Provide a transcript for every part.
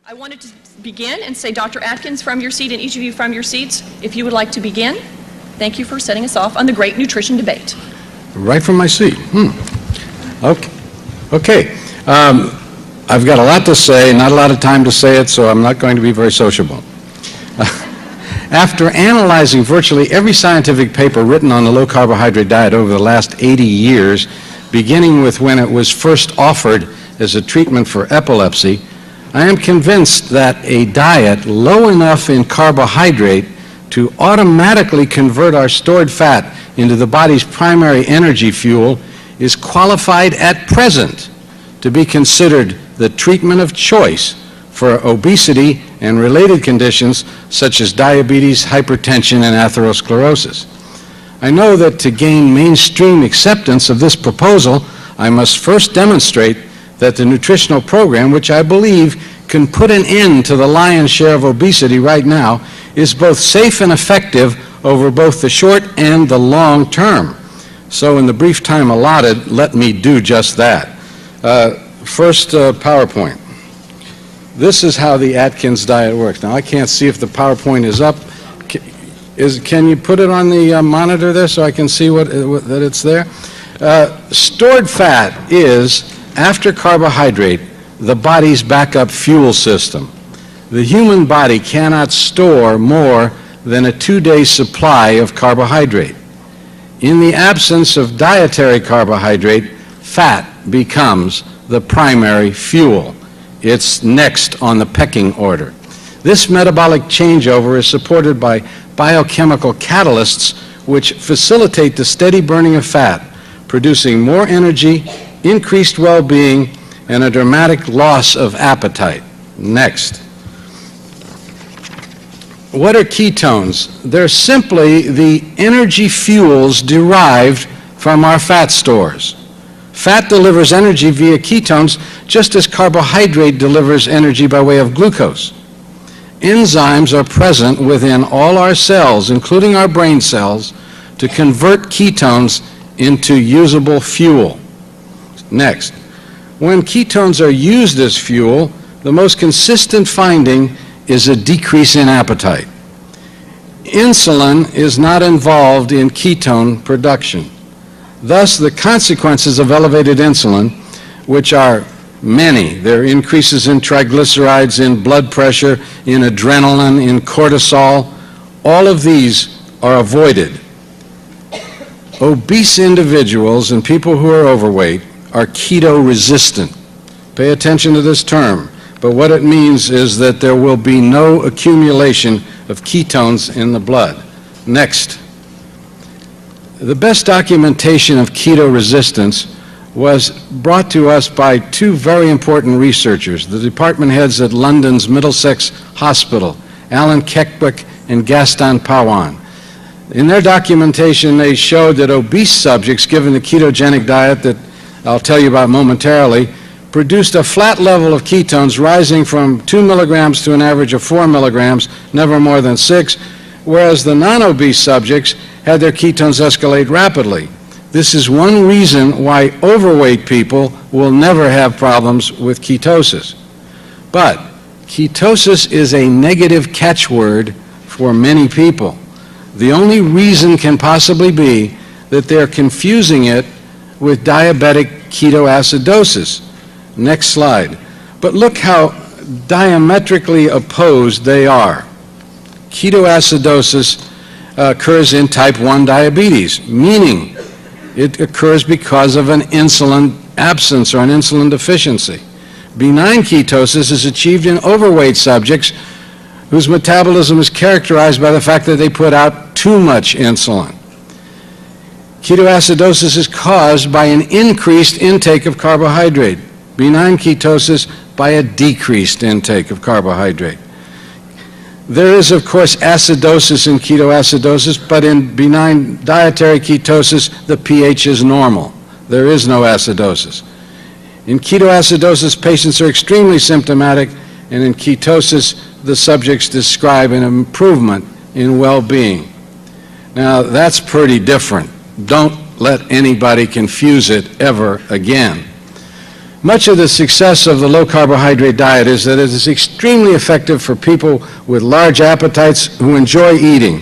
I wanted to begin and say, Dr. Atkins, from your seat, and each of you from your seats, if you would like to begin, thank you for setting us off on the great nutrition debate. Right from my seat. Okay. I've got a lot to say, not a lot of time to say it, so I'm not going to be very sociable. After analyzing virtually every scientific paper written on the low-carbohydrate diet over the last 80 years, beginning with when it was first offered as a treatment for epilepsy, I am convinced that a diet low enough in carbohydrate to automatically convert our stored fat into the body's primary energy fuel is qualified at present to be considered the treatment of choice for obesity and related conditions such as diabetes, hypertension, and atherosclerosis. I know that to gain mainstream acceptance of this proposal, I must first demonstrate that the nutritional program, which I believe can put an end to the lion's share of obesity right now, is both safe and effective over both the short and the long term. So in the brief time allotted, let me do just that. First, PowerPoint. This is how the Atkins diet works. Now, I can't see if the PowerPoint is up. Can you put it on the monitor there so I can see that it's there? Stored fat is, after carbohydrate, the body's backup fuel system. The human body cannot store more than a 2-day supply of carbohydrate. In the absence of dietary carbohydrate, fat becomes the primary fuel. It's next on the pecking order. This metabolic changeover is supported by biochemical catalysts which facilitate the steady burning of fat, producing more energy, increased well-being, and a dramatic loss of appetite. Next. What are ketones? They're simply the energy fuels derived from our fat stores. Fat delivers energy via ketones just as carbohydrate delivers energy by way of glucose. Enzymes are present within all our cells, including our brain cells, to convert ketones into usable fuel. Next. When ketones are used as fuel, the most consistent finding is a decrease in appetite. Insulin is not involved in ketone production. Thus, the consequences of elevated insulin, which are many, there are increases in triglycerides, in blood pressure, in adrenaline, in cortisol, all of these are avoided. Obese individuals and people who are overweight are keto resistant. Pay attention to this term, but what it means is that there will be no accumulation of ketones in the blood. Next. The best documentation of keto resistance was brought to us by two very important researchers, the department heads at London's Middlesex Hospital, Alan Keckwick and Gaston Pawan. In their documentation, they showed that obese subjects given the ketogenic diet that I'll tell you about momentarily produced a flat level of ketones rising from 2 milligrams to an average of 4 milligrams, never more than 6, whereas the non-obese subjects had their ketones escalate rapidly. This is one reason why overweight people will never have problems with ketosis. But ketosis is a negative catchword for many people. The only reason can possibly be that they're confusing it with diabetic ketoacidosis. Next slide. But look how diametrically opposed they are. Ketoacidosis occurs in type 1 diabetes, meaning it occurs because of an insulin absence or an insulin deficiency. Benign ketosis is achieved in overweight subjects whose metabolism is characterized by the fact that they put out too much insulin. Ketoacidosis is caused by an increased intake of carbohydrate. Benign ketosis by a decreased intake of carbohydrate. There is, of course, acidosis in ketoacidosis, but in benign dietary ketosis, the pH is normal. There is no acidosis. In ketoacidosis, patients are extremely symptomatic, and in ketosis, the subjects describe an improvement in well-being. Now, that's pretty different. Don't let anybody confuse it ever again. Much of the success of the low-carbohydrate diet is that it is extremely effective for people with large appetites who enjoy eating.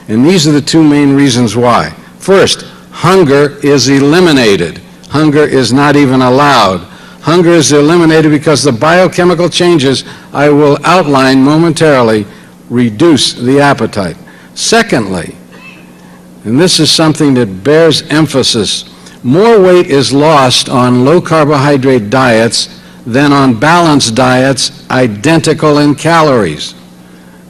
And these are the two main reasons why. First, hunger is eliminated. Hunger is not even allowed. Hunger is eliminated because the biochemical changes I will outline momentarily reduce the appetite. Secondly, and this is something that bears emphasis, more weight is lost on low-carbohydrate diets than on balanced diets identical in calories.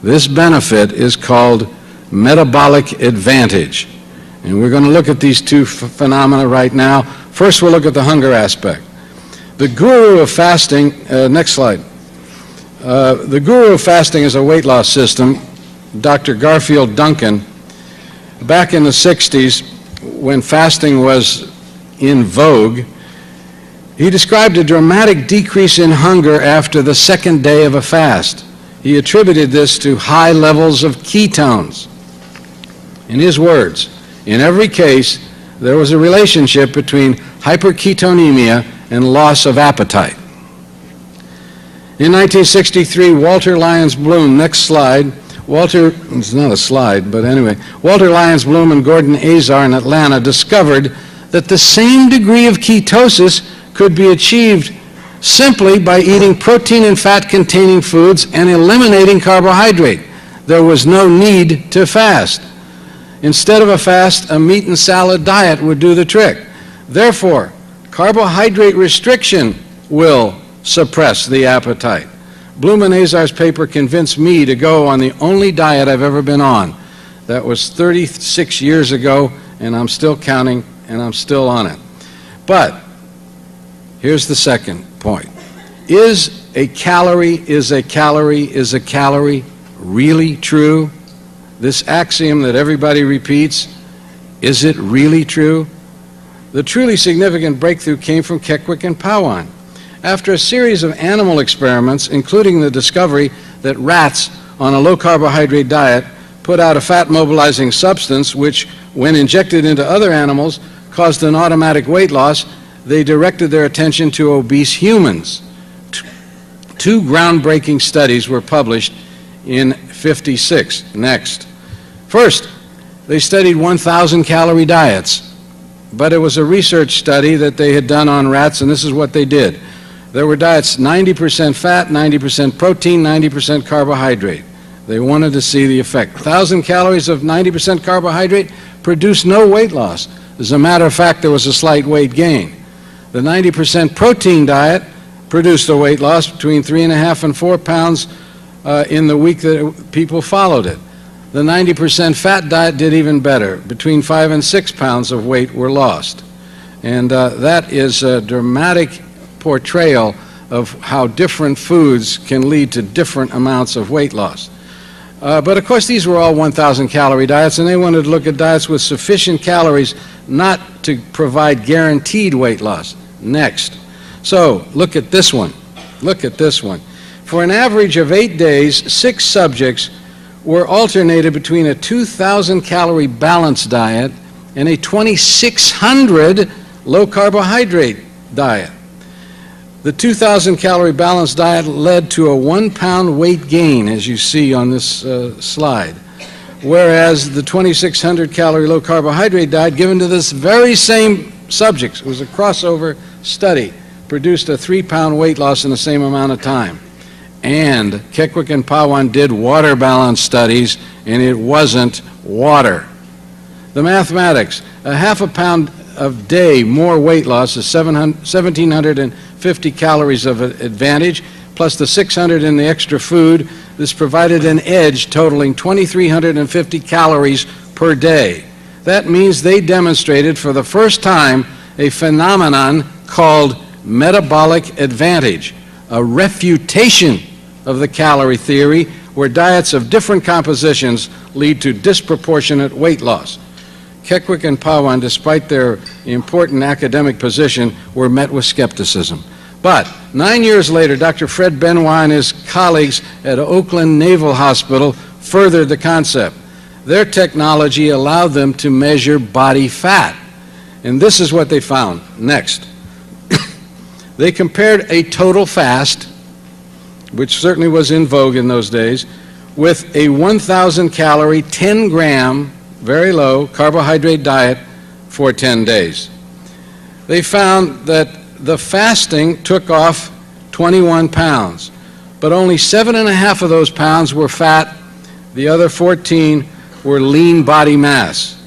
This benefit is called metabolic advantage. And we're going to look at these two phenomena right now. First, we'll look at the hunger aspect. The guru of fasting, next slide. The guru of fasting is a weight loss system, Dr. Garfield Duncan. Back in the 60s, when fasting was in vogue, he described a dramatic decrease in hunger after the second day of a fast. He attributed this to high levels of ketones. In his words, in every case, there was a relationship between hyperketonemia and loss of appetite. In 1963, Walter Lyons Bloom, next slide, it's not a slide, but anyway, Walter Lyons Bloom and Gordon Azar in Atlanta discovered that the same degree of ketosis could be achieved simply by eating protein and fat-containing foods and eliminating carbohydrate. There was no need to fast. Instead of a fast, a meat and salad diet would do the trick. Therefore, carbohydrate restriction will suppress the appetite. Bloom and Azar's paper convinced me to go on the only diet I've ever been on. That was 36 years ago, and I'm still counting, and I'm still on it. But here's the second point. Is a calorie really true? This axiom that everybody repeats, is it really true? The truly significant breakthrough came from Kekwik and Pawan. After a series of animal experiments, including the discovery that rats on a low-carbohydrate diet put out a fat-mobilizing substance which, when injected into other animals, caused an automatic weight loss, they directed their attention to obese humans. Two groundbreaking studies were published in '56. Next. First, they studied 1,000-calorie diets, but it was a research study that they had done on rats, and this is what they did. There were diets 90% fat, 90% protein, 90% carbohydrate. They wanted to see the effect. 1,000 calories of 90% carbohydrate produced no weight loss. As a matter of fact, there was a slight weight gain. The 90% protein diet produced a weight loss between 3.5 and 4 pounds in the week that people followed it. The 90% fat diet did even better. Between 5 and 6 pounds of weight were lost. And that is a dramatic portrayal of how different foods can lead to different amounts of weight loss. But of course these were all 1,000 calorie diets, and they wanted to look at diets with sufficient calories not to provide guaranteed weight loss. Next. So look at this one. Look at this one. For an average of 8 days, 6 subjects were alternated between a 2,000 calorie balanced diet and a 2,600 low carbohydrate diet. The 2,000 calorie balanced diet led to a 1 pound weight gain, as you see on this slide, whereas the 2,600 calorie low carbohydrate diet given to this very same subjects, it was a crossover study, produced a 3 pound weight loss in the same amount of time. And Kekwik and Pawan did water balance studies, and it wasn't water. The mathematics, a half a pound of day more weight loss is 1,750 calories of advantage, plus the 600 in the extra food. This provided an edge totaling 2,350 calories per day. That means they demonstrated for the first time a phenomenon called metabolic advantage, a refutation of the calorie theory where diets of different compositions lead to disproportionate weight loss. Kekwik and Pawan, despite their important academic position, were met with skepticism. But 9 years later, Dr. Fred Benoit and his colleagues at Oakland Naval Hospital furthered the concept. Their technology allowed them to measure body fat. And this is what they found. Next. They compared a total fast, which certainly was in vogue in those days, with a 1,000 calorie, 10 gram, very low carbohydrate diet for 10 days. They found that the fasting took off 21 pounds, but only 7.5 of those pounds were fat. The other 14 were lean body mass.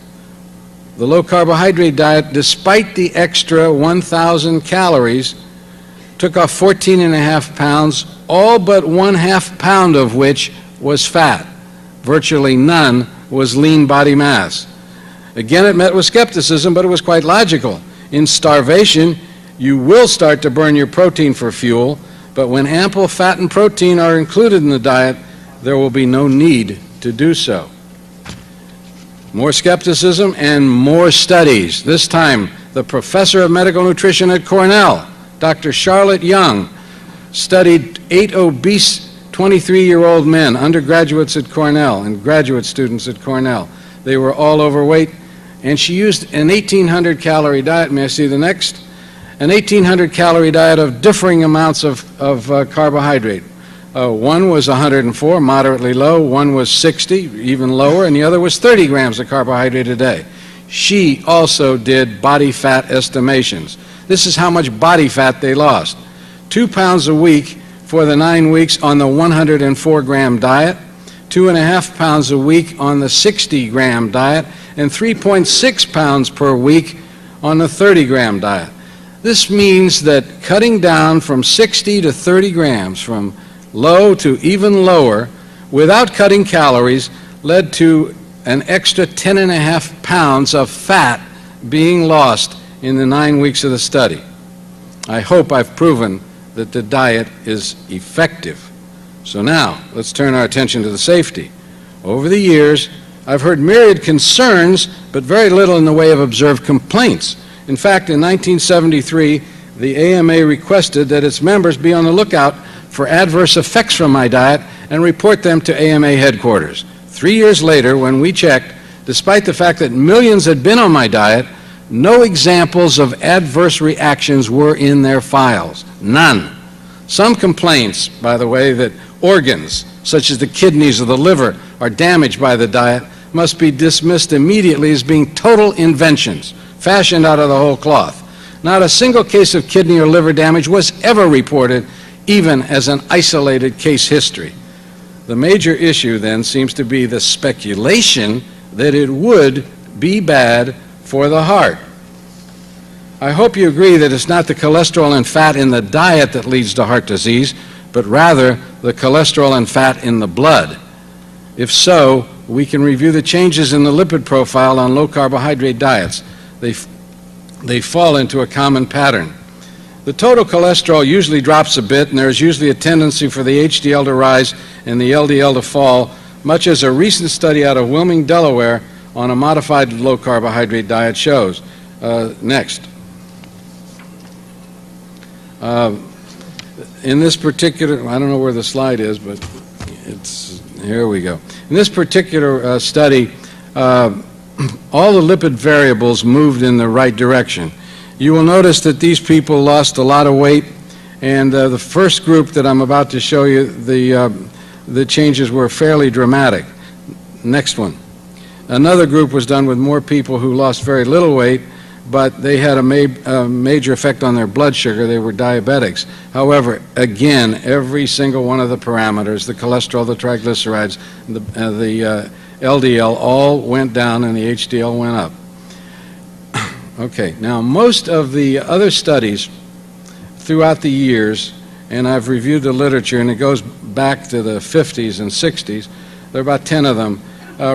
The low carbohydrate diet, despite the extra 1,000 calories, took off 14.5 pounds, all but 1/2 pound of which was fat. Virtually none was lean body mass. Again, it met with skepticism, but it was quite logical. In starvation, you will start to burn your protein for fuel, but when ample fat and protein are included in the diet, there will be no need to do so. More skepticism and more studies. This time, the professor of medical nutrition at Cornell, Dr. Charlotte Young, studied 8 obese 23-year-old men, undergraduates at Cornell and graduate students at Cornell. They were all overweight, and she used an 1,800 calorie diet. May I see the next? An 1,800 calorie diet of differing amounts of carbohydrate. One was 104, moderately low, one was 60, even lower, and the other was 30 grams of carbohydrate a day. She also did body fat estimations. This is how much body fat they lost. 2 pounds a week for the 9 weeks on the 104-gram diet, 2.5 pounds a week on the 60-gram diet, and 3.6 pounds per week on the 30-gram diet. This means that cutting down from 60 to 30 grams, from low to even lower, without cutting calories, led to an extra 10.5 pounds of fat being lost in the 9 weeks of the study. I hope I've proven that the diet is effective. So now, let's turn our attention to the safety. Over the years, I've heard myriad concerns, but very little in the way of observed complaints. In fact, in 1973, the AMA requested that its members be on the lookout for adverse effects from my diet and report them to AMA headquarters. 3 years later, when we checked, despite the fact that millions had been on my diet, no examples of adverse reactions were in their files. None. Some complaints, by the way, that organs, such as the kidneys or the liver, are damaged by the diet must be dismissed immediately as being total inventions, fashioned out of the whole cloth. Not a single case of kidney or liver damage was ever reported, even as an isolated case history. The major issue then seems to be the speculation that it would be bad for the heart. I hope you agree that it's not the cholesterol and fat in the diet that leads to heart disease, but rather the cholesterol and fat in the blood. If so, we can review the changes in the lipid profile on low carbohydrate diets. They fall into a common pattern. The total cholesterol usually drops a bit, and there's usually a tendency for the HDL to rise and the LDL to fall, much as a recent study out of Wilmington, Delaware, on a modified low carbohydrate diet shows. Next. In this particular, I don't know where the slide is, but here we go. In this particular study, all the lipid variables moved in the right direction. You will notice that these people lost a lot of weight, and the first group that I'm about to show you, the changes were fairly dramatic. Next one. Another group was done with more people who lost very little weight, but they had a major effect on their blood sugar. They were diabetics. However, again, every single one of the parameters, the cholesterol, the triglycerides, the LDL, all went down and the HDL went up. Okay, now most of the other studies throughout the years, and I've reviewed the literature, and it goes back to the 50s and 60s, there are about 10 of them,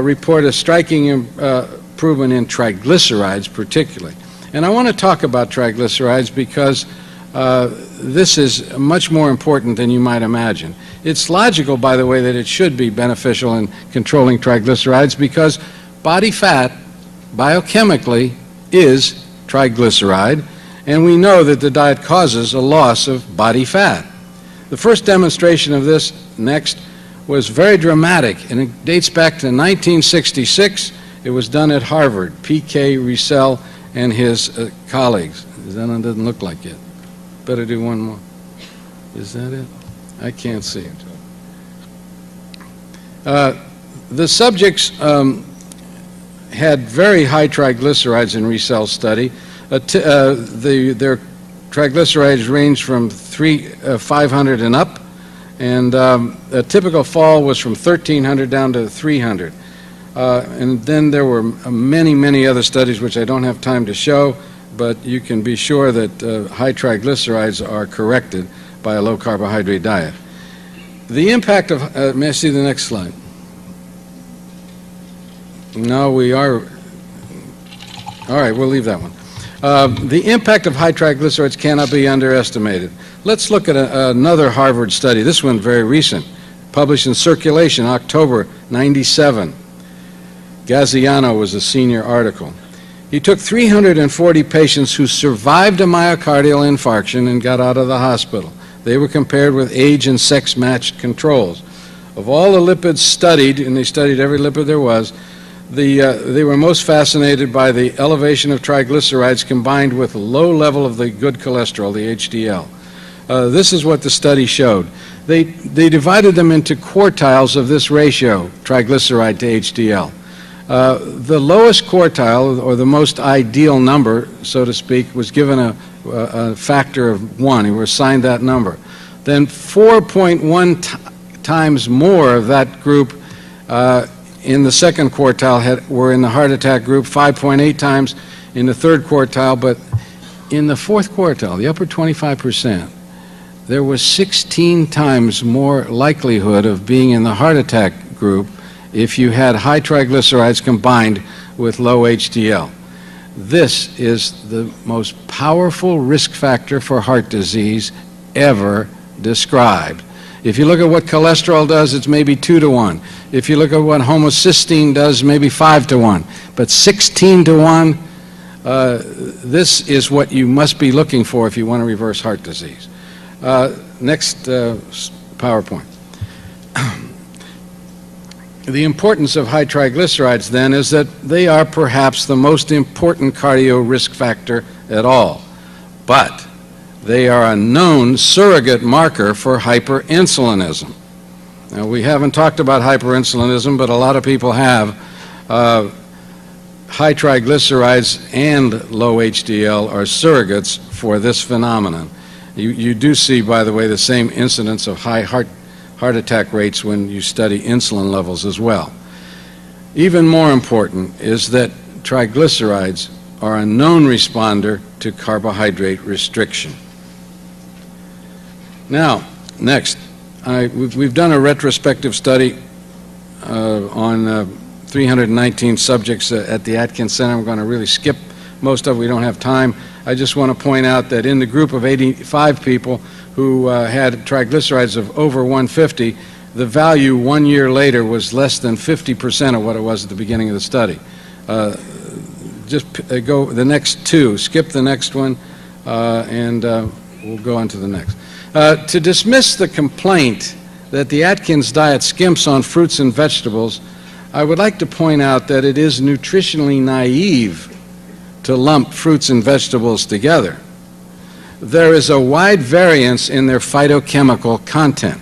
report a striking improvement in triglycerides particularly. And I want to talk about triglycerides because this is much more important than you might imagine. It's logical, by the way, that it should be beneficial in controlling triglycerides because body fat, biochemically, is triglyceride, and we know that the diet causes a loss of body fat. The first demonstration of this, next, was very dramatic, and it dates back to 1966. It was done at Harvard, P.K. Roussel and his colleagues. That doesn't look like it. Better do one more. Is that it? I can't see it. The subjects had very high triglycerides in RECELL study. Their triglycerides ranged from 500 and up, and a typical fall was from 1,300 down to 300. And then there were many, many other studies which I don't have time to show, but you can be sure that high triglycerides are corrected by a low-carbohydrate diet. The impact of, may I see the next slide? No, we are, all right, we'll leave that one. The impact of high triglycerides cannot be underestimated. Let's look at another Harvard study, this one very recent, published in Circulation, October '97. Gaziano was a senior article. He took 340 patients who survived a myocardial infarction and got out of the hospital. They were compared with age and sex-matched controls. Of all the lipids studied, and they studied every lipid there was, they were most fascinated by the elevation of triglycerides combined with low level of the good cholesterol, the HDL. This is what the study showed. They divided them into quartiles of this ratio, triglyceride to HDL. The lowest quartile, or the most ideal number, so to speak, was given a factor of 1. He was assigned that number. Then 4.1 times more of that group in the second quartile were in the heart attack group, 5.8 times in the third quartile, but in the fourth quartile, the upper 25%, there was 16 times more likelihood of being in the heart attack group if you had high triglycerides combined with low HDL. This is the most powerful risk factor for heart disease ever described. If you look at what cholesterol does, it's maybe 2 to 1. If you look at what homocysteine does, maybe 5 to 1. But 16 to 1, this is what you must be looking for if you want to reverse heart disease. Next PowerPoint. The importance of high triglycerides, then, is that they are perhaps the most important cardio risk factor at all. But they are a known surrogate marker for hyperinsulinism. Now, we haven't talked about hyperinsulinism, but a lot of people have. High triglycerides and low HDL are surrogates for this phenomenon. You do see, by the way, the same incidence of high heart attack rates when you study insulin levels as well. Even more important is that triglycerides are a known responder to carbohydrate restriction. Now, next, we've done a retrospective study on 319 subjects at the Atkins Center. We're going to really skip most of it. We don't have time. I just want to point out that in the group of 85 people who had triglycerides of over 150, the value 1 year later was less than 50% of what it was at the beginning of the study. Just go the next two, skip the next one, and we'll go on to the next. To dismiss the complaint that the Atkins diet skimps on fruits and vegetables, I would like to point out that it is nutritionally naive to lump fruits and vegetables together. There is a wide variance in their phytochemical content.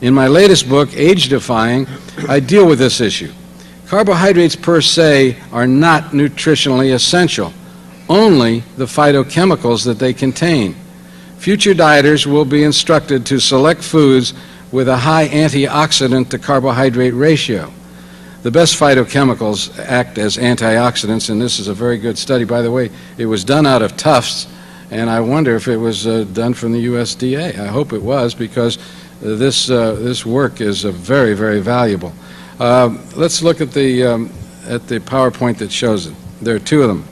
In my latest book, Age Defying, I deal with this issue. Carbohydrates per se are not nutritionally essential, only the phytochemicals that they contain. Future dieters will be instructed to select foods with a high antioxidant to carbohydrate ratio. The best phytochemicals act as antioxidants, and this is a very good study. By the way, it was done out of Tufts, and I wonder if it was done from the USDA. I hope it was, because this work is very, very valuable. Let's look at the PowerPoint that shows it. There are two of them.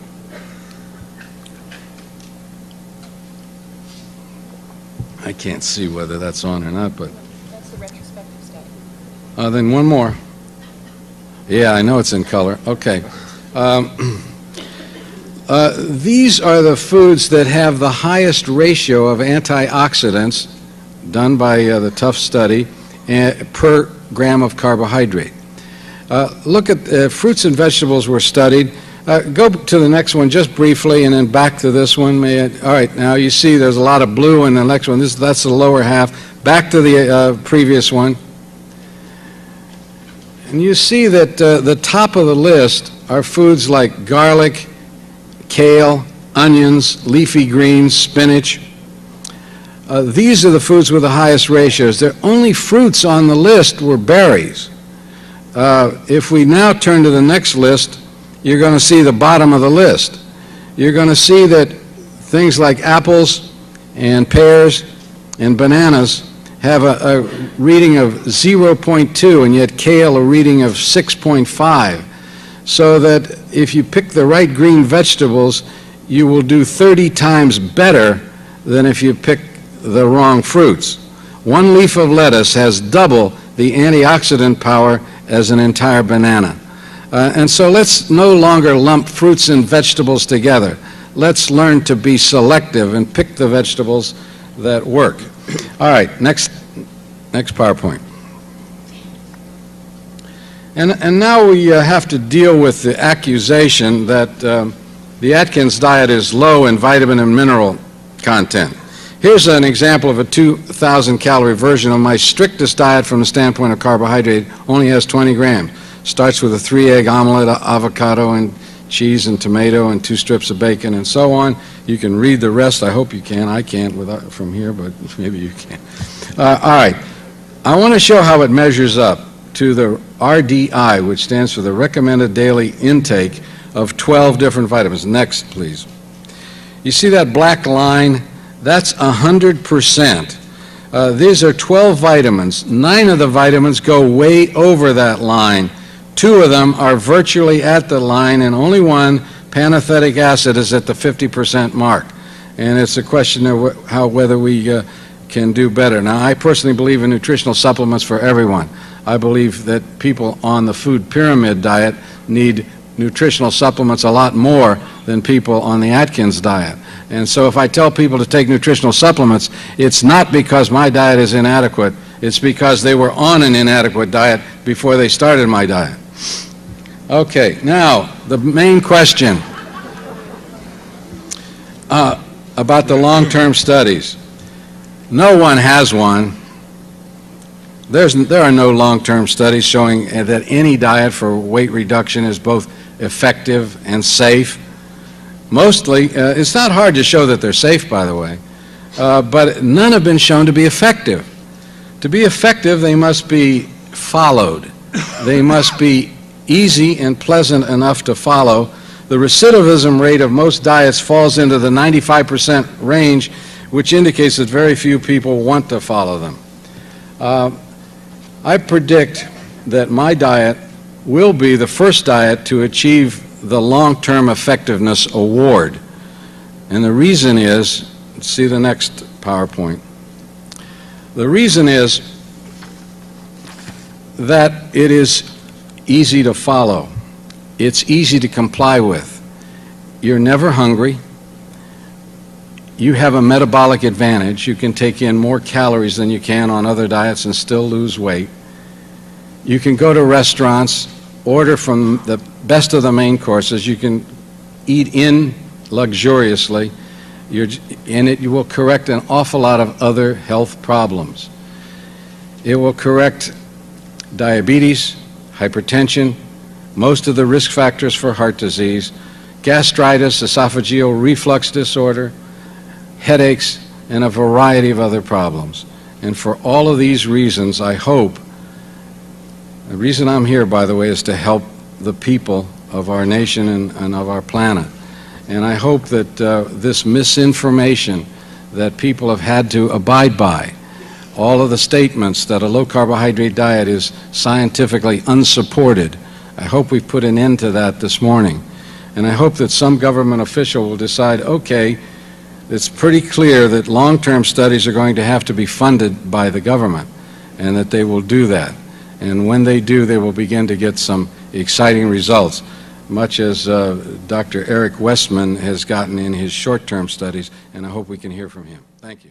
I can't see whether that's on or not, but... That's the retrospective study. Then one more. Yeah, I know it's in color. Okay. These are the foods that have the highest ratio of antioxidants done by the Tufts study per gram of carbohydrate. Look at fruits and vegetables were studied. Go to the next one just briefly and then back to this one. All right, now you see there's a lot of blue in the next one. That's the lower half. Back to the previous one. And you see that the top of the list are foods like garlic, kale, onions, leafy greens, spinach. These are the foods with the highest ratios. The only fruits on the list were berries. If we now turn to the next list, you're going to see the bottom of the list. You're going to see that things like apples and pears and bananas have a reading of 0.2, and yet kale a reading of 6.5. So that if you pick the right green vegetables, you will do 30 times better than if you pick the wrong fruits. One leaf of lettuce has double the antioxidant power as an entire banana. And so let's no longer lump fruits and vegetables together. Let's learn to be selective and pick the vegetables that work. All right, next PowerPoint. And now we have to deal with the accusation that the Atkins diet is low in vitamin and mineral content. Here's an example of a 2,000 calorie version of my strictest diet from the standpoint of carbohydrate. Only has 20 grams. Starts with a 3-egg omelet, avocado and cheese and tomato and 2 strips of bacon and so on. You can read the rest. I hope you can. I can't from here, but maybe you can. All right. I want to show how it measures up to the RDI, which stands for the recommended daily intake of 12 different vitamins. Next, please. You see that black line? That's 100%. These are 12 vitamins. 9 of the vitamins go way over that line. 2 of them are virtually at the line, and only one, panacetic acid, is at the 50% mark. And it's a question of whether we can do better. Now, I personally believe in nutritional supplements for everyone. I believe that people on the food pyramid diet need nutritional supplements a lot more than people on the Atkins diet. And so if I tell people to take nutritional supplements, it's not because my diet is inadequate. It's because they were on an inadequate diet before they started my diet. Okay, now the main question about the long-term studies. No one has one. There are no long-term studies showing that any diet for weight reduction is both effective and safe. Mostly, it's not hard to show that they're safe, by the way, but none have been shown to be effective. To be effective, they must be followed. They must be easy and pleasant enough to follow. The recidivism rate of most diets falls into the 95% range, which indicates that very few people want to follow them. I predict that my diet will be the first diet to achieve the long-term effectiveness award. And the reason is, see the next PowerPoint. The reason is that it is easy to follow. It's easy to comply with. You're never hungry. You have a metabolic advantage. You can take in more calories than you can on other diets and still lose weight. You can go to restaurants, order from the best of the main courses. You can eat in luxuriously, and it will correct an awful lot of other health problems. It will correct diabetes, hypertension, most of the risk factors for heart disease, gastritis, esophageal reflux disorder, headaches, and a variety of other problems. And for all of these reasons, I hope, the reason I'm here, by the way, is to help the people of our nation and of our planet. And I hope that this misinformation that people have had to abide by, all of the statements that a low-carbohydrate diet is scientifically unsupported, I hope we've put an end to that this morning. And I hope that some government official will decide, okay, it's pretty clear that long-term studies are going to have to be funded by the government, and that they will do that. And when they do, they will begin to get some exciting results, much as Dr. Eric Westman has gotten in his short-term studies, and I hope we can hear from him. Thank you.